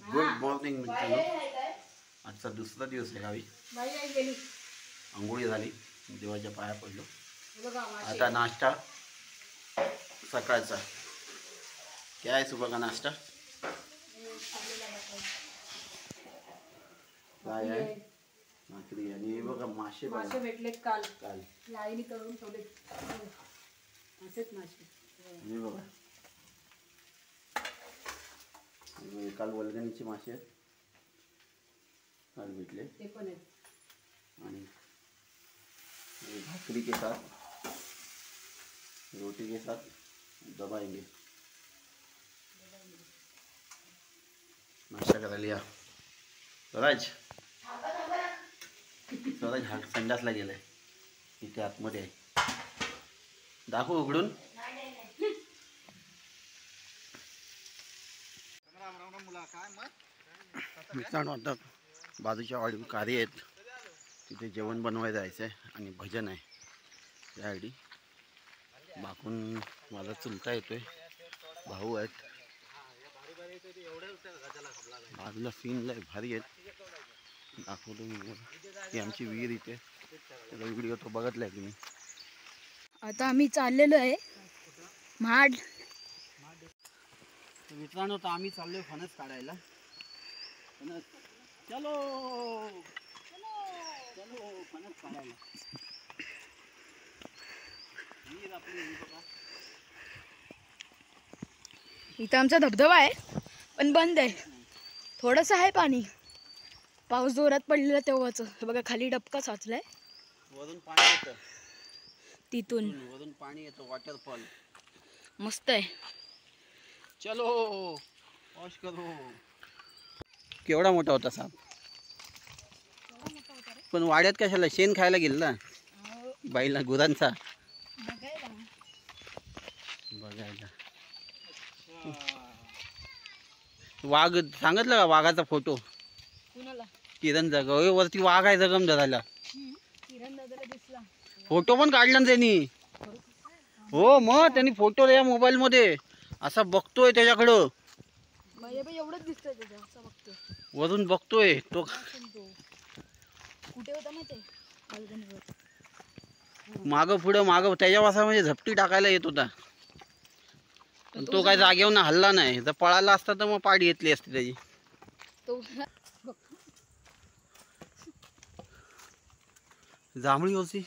Good morning मित्रांनो. आजचा दुसरा दिवस आहे गावी. आंघोळी झाली, देवाच्या पाया पडलो. आता नाश्ता सकाळचा. काय आहे सुबह का नाश्ता? काय आहे? भाकरी आणि बघा मासे भेटलेत काल काल लाईनी तळून ठेवले असेच मासे. आणि बघा काल वल्गणीचे मासे आहेत, काल भेटले ते पण आहेत. आणि भाकरी के साथ रोटी के साथ दबाएंगे. नाश्ता करायला या. स्वराज स्वराज हा संडासला गेलाय, इथे आतमध्ये आहे. दाखव उघडून. मित्रांनो आता बाजूच्या वाडी कार्य आहेत, तिथे जेवण बनवायला जायचं आहे आणि भजन आहे. त्यासाठी मागून माझा चुलता येतोय, भाऊ आहेत. बाजूला सीन लय भारी आहेत, दाखवतो मी. ही आमची विहीर इथे, त्याचा व्हिडिओ तो बघितलाय तुम्ही. आता आम्ही चाललेलो आहे महाड. मित्रांनो तर आम्ही चाललोय फणस काढायला. फणस चलो चलो चलो फणस काढायला. विहीर आपली बघा. इथं आमचा धबधबा आहे पण बंद आहे, थोडंसं आहे पाणी. पाऊस जोरात पडलेला तेव्हाच. बघा खाली डबका साचलाय, वरून पाणी येतं, तिथून वरून पाणी येतं. वॉटरफॉल मस्त आहे. चलो वॉश करो. केवढा मोठा होता साप. पण वाड्यात कशाला? शेण खायला गेला बाईला गुरांचा बघायला. वाघ सांगितलं का? वाघाचा फोटो किरण जगव वरती वाघ आहे जगम धरायला. फोटो पण काढला ना त्यांनी. हो मग त्यांनी फोटो या मोबाईल मध्ये असा बघतोय त्याच्याकडं, एवढंच दिसतंय त्याच्या, वरून बघतोय तो. कुठे होता माहिती? मागं पुढं मागं त्याच्या वासा म्हणजे झपटी टाकायला येत होता, पण तो काय जागेवर ना हल्ला नाही. जर पळाला असता तर मग पाडी येतली असती त्याची. जांभळी होती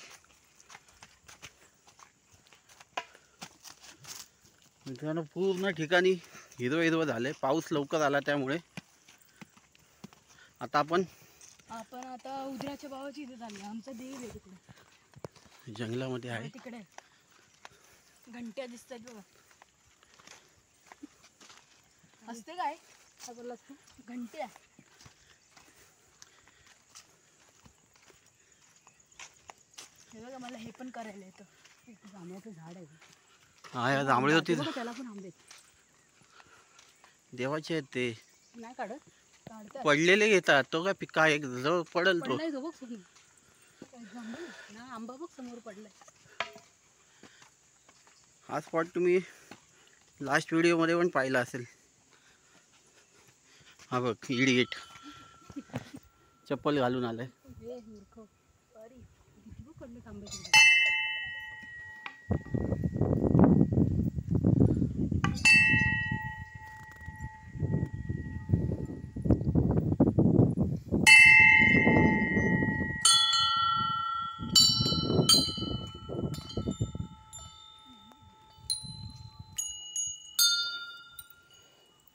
मित्रांनो. पूर्ण ठिकाणी हिरवं हिरवं झालंय, पाऊस लवकर आला त्यामुळे. आता आपण आता उजराच्या भावाची इथे झाली. आमचा देव आहे तिकडे जंगलामध्ये आहे. तिकडे घंट्या दिसतात बघा. असते काय घंट्या. हे बघा मला हे पण करायला येतं. जांभळाचं झाड आहे. हा या जांभळी होती, त्याला पण आंबे देवाचे आहेत ते. नाही काढत, पडलेले घेतात. तो काय पिका एक जवळ पडल तो. आंबा बघ समोर पडलाय. हा स्पॉट तुम्ही लास्ट व्हिडिओ मध्ये पण पाहिला असेल. हा बघ इडिएट चप्पल घालून आलाय.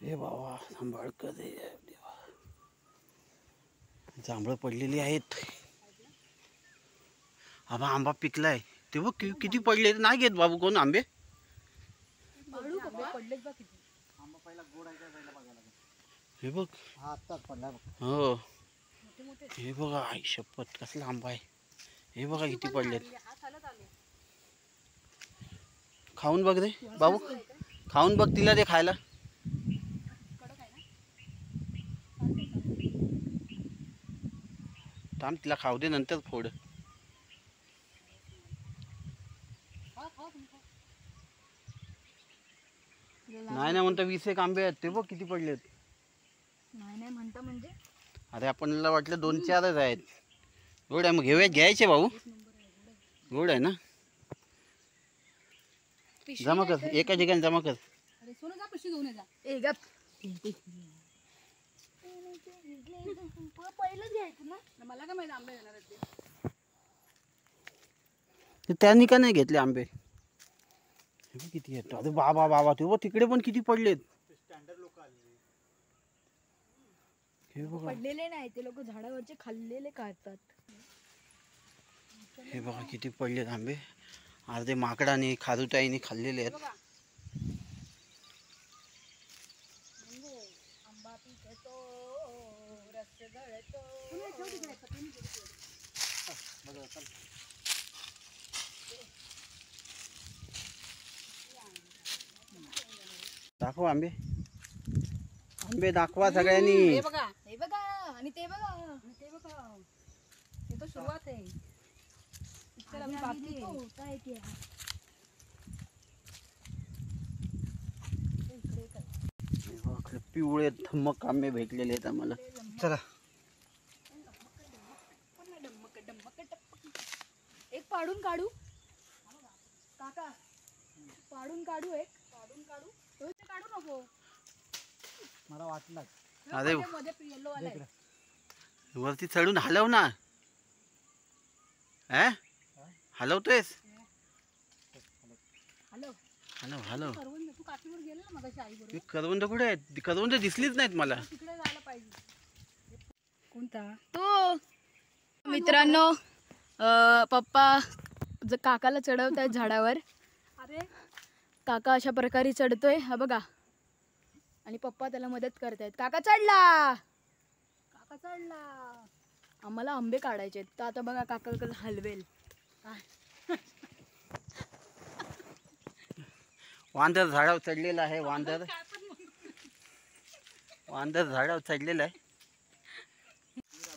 हे बाबा सांभाळ कर रे देवा. जांभळं पडलेली आहेत. आबा आंबा पिकलाय ते बघ किती पडले. नाही घेत बाबू कोण आंबे. हे बघ हो, हे बघा आई शपथ कसला आंबा आहे. हे बघा किती पडलेत. खाऊन बघ रे बाबू, खाऊन बघ. तिला दे खायला. थांब तिला खाऊ दे, नंतर फोड. नाही ना म्हणता 20 एक आंबे आहेत. ते बघ किती पडलेत. नाही नाही म्हणता म्हणजे अरे आपल्याला वाटलं 2-4च आहेत. गोड आहे मग घ्यायचे भाऊ. गोड आहे ना. जमा कर एका ठिकाणी जमा कर. अरे सोनं जा पिशवी घेऊन जा. ए गप. पहिलंच घ्यायचं ना. मला काय माहिती आंबे येणार आहेत ते. त्यांनी का नाही घेतले आंबे? हे किती आहेत? अरे बाबा बाबा ते तिकडे पण किती पडलेत. स्टँडर्ड लोक आले. हे बघा पडलेले नाही ते लोक झाडावरचे खाल्लेले काढतात. हे बघा किती पडलेत आंबे. अर्धे माकडाने खारुताईने खाल्लेले आहेत. दाखवा आंबे. आंबे दाखवा सगळ्यांनी. हे बघा हे बघा आणि ते बघा आणि ते बघा. हे तर सुरुवात आहे. अभी बाकी तो होता है क्या? पिवळे धम्मक आंबे भेटलेले आहेत आम्हाला. चला एक पाडून काढू काका. पाडून काढू एक. पाडून काढू. तो काढू नको. मला वाटलं. अरे मध्ये येलो वाला आहे. वरती चढून हलव ना. हलवतोयस. हॅलो हलव हलव. करवंद तू काकीवर गेला ना मगाशी आई बरोबर. करवंद कुठे आहेत? करवंद दिसलीच नाहीत मला. तिकडे जायला पाहिजे. कोणता तो? मित्रांनो पप्पा काकाला चढवतायत झाडावर. अरे काका अशा प्रकारे चढतोय हा बघा. आणि पप्पा त्याला मदत करतायत. काका चढला. काका चढला. आम्हाला आंबे काढायचे तर आता बघा काका हलवेल. वांदर झाडावर चढलेला आहे. वांदर झाडावर चढलेला आहे.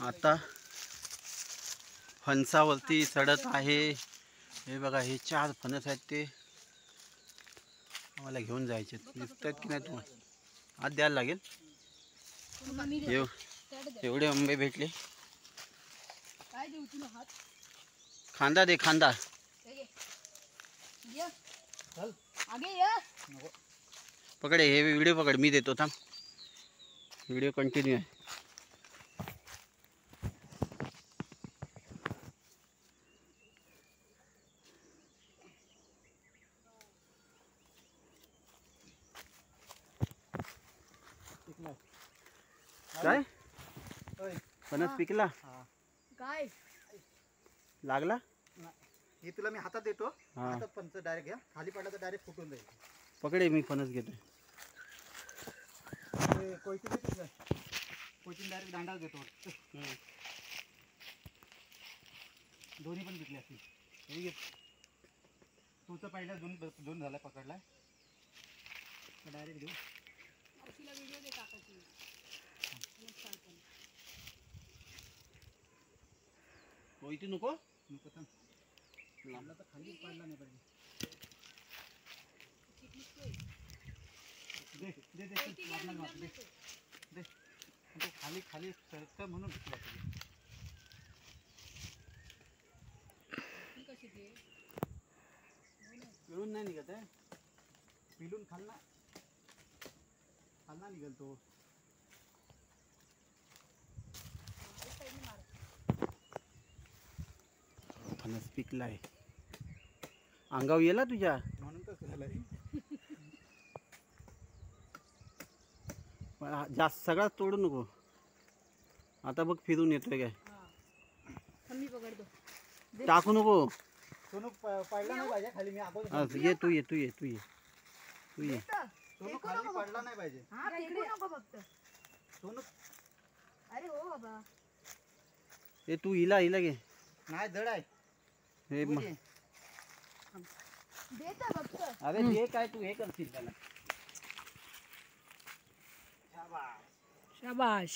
आता फणसावरती चढत आहे. हे बघा हे 4 फणस आहेत. ते आम्हाला घेऊन जायचे. दिसतात की नाही तुम्हाला? हात द्यायला लागेल. एवढे आंबे भेटले. काय देऊ तुला हात? खांदा दे खांदा. आगे ये. पकड हे व्हिडिओ पकड. मी देतो थांब. व्हिडिओ कंटिन्यू आहे. काय फणस पिकला? काय लागला? हे तुला मी हातात देतो. हा. हातात पंच डायरेक्ट घ्या. खाली पडला तर डायरेक्ट फुटून जाईल. पकडे मी फणस घेतोय. कोयती देतो का? कोयती डायरेक्ट दांडावर देतो. दोन्ही पण घेतले असतील. हे घे. तुझं पहिला दोन झाला पकडलाय. डायरेक्ट देऊ. व्हिडिओ दे काकाची. कोयती नको. नको थांब. लागला तर खाली पडला नाही पाहिजे. दे दे दे लागणार नाही. दे दे. तो खाली खाली सरकतं म्हणून घेतला तुम्ही. पिळून नाही निघत आहे. पिलून खाल्ला निघल तो. फणस पिकलाय. अंगावर येला तुझ्या. म्हणून तर झालंय. जास्त सगळा तोडू नको. आता बघ फिरून येतोय काय. मी पकडतो. टाकू नको. सोनू पडला नाही पाहिजे खाली. मी अगोदर ये तू ये तू ये तू ये तू ये. सोनू खाली पडला नाही पाहिजे. हा फेकू नको फक्त. सोनू अरे हो बाबा. ए तू हिला घे. नाही जड आहे. हे देता फक्त. अरे हे काय तू हे करशील त्याला. शाबाश.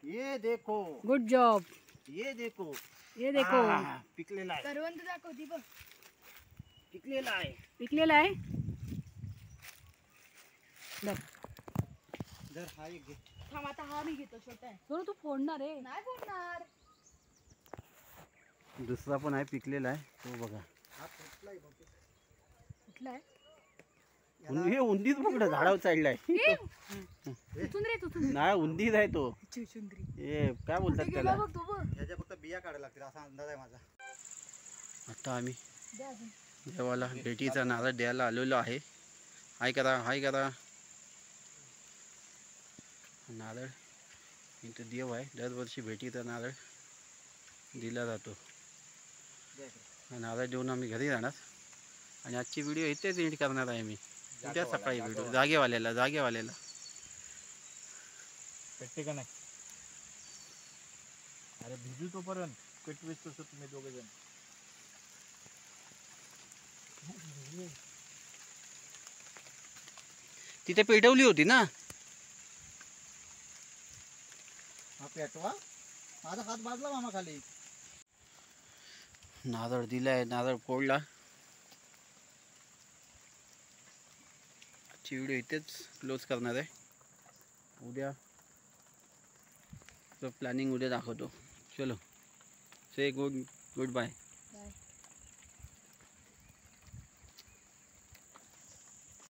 ये देखो. Good job. ये देखो. ये देखो. पिकलेला आहे. करवंद दाखवती बघ. पिकलेला आहे. पिकलेला आहे. जर हा एक घे. थांब आता हा मी घेतो छोटा आहे. बरं तू फोडणार आहे? नाही फोडणार. दुसरा पण आहे पिकलेला आहे तो बघा. हा फुटलाय बहुतेक. कुठला आहे? हे उंदीच पकडा झाडावर चढलाय. चुचुंदरी चुचुंदरी. नाही उंदीच आहे तो. चुचुंदरी. हे काय बोलतात गेला त्याला. बघ तू बघ. ह्याच्या फक्त बिया काढायला लागतील असा अंदाज आहे माझा. आता आम्ही द्या अजून. देवाला भेटीचा नारळ द्यायला आलेलो आहे. हाय करा हाय करा. नारळ इथं देव आहे. दरवर्षी भेटीचा नारळ दिला जातो. हा नारळ देऊन आम्ही घरी जाणार आणि आजची व्हिडिओ इथेच एंड करणार आहे मी. उद्या सकाळी व्हिडिओ जागेवाल्याला पेटते का नाही? अरे भिजू तोपर्यंत पेटवेच तसं तुम्ही दोघे जण. तिथे पेटवली होती ना. हा पेटवा. माझा हात बाजला मामा खाली. नारळ दिलाय नारळ फोडला. आजची व्हिडिओ इथेच क्लोज करणार आहे. उद्या प्लॅनिंग उद्या दाखवतो. चलो से गुड बाय.